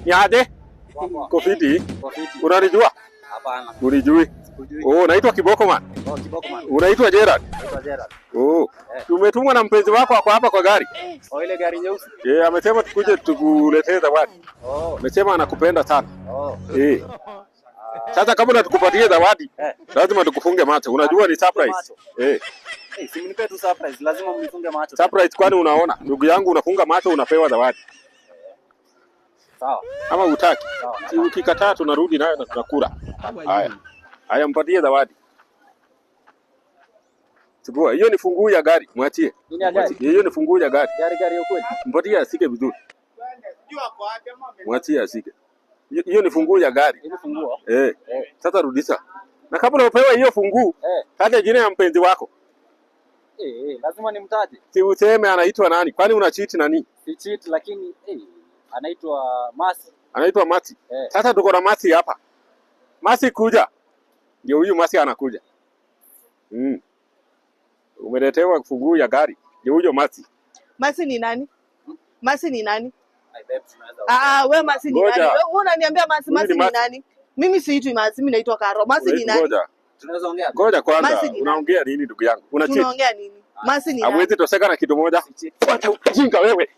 Ni aje? Kofiti. Unanijua? Hapana. Unijui? Oh, naitwa Kiboko man. Oh, Kiboko man. Unaitwa Gerald? Naitwa Gerald. Oh. Tumetumwa na mpenzi wako ako hapa kwa gari. Oh, ile gari nyeusi. Amesema tukuje tukuletee zawadi. Oh. Amesema anakupenda sana. Oh. Sasa kabla tukupatie zawadi, lazima tukufunge macho. Unajua ni surprise. Si mnipe tu surprise, lazima mnifunge macho. Surprise kwani unaona? Ndugu yangu unafunga macho unapewa zawadi. Sawa. Ama utaki? Sawa. Ukikataa tunarudi nayo na tunakula. Haya. Haya mpatie zawadi. Chukua, hiyo ni funguo ya gari, mwachie. Nini ya gari? Hiyo ni funguo ya gari. Gari ya kweli. Mpatie asike vizuri. Mwachie asike. Hiyo ni funguo ya gari. Hiyo funguo? Sasa rudisha. Na kabla upewe hiyo funguo, taja jina ya mpenzi wako. Lazima nimtaje. Si useme anaitwa nani? Kwani una cheat nani? Si cheat lakini anaitwa Masi. Anaitwa Masi. Sasa tuko na Masi hapa. Masi kuja. Ndio huyu Masi anakuja. Umeletewa funguo ya gari. Ndio huyo Masi. Masi ni nani? Masi ni nani? Wewe Masi ni nani? Wewe unaniambia Masi ni nani? Mimi siitwi Masi, mimi naitwa Karo. Masi ni nani? Tunaweza ongea. Ngoja kwanza. Unaongea nini ndugu yangu? Tunaongea nini? Masi ni nani? Hawezi toseka na kitu moja. Acha ujinga wewe.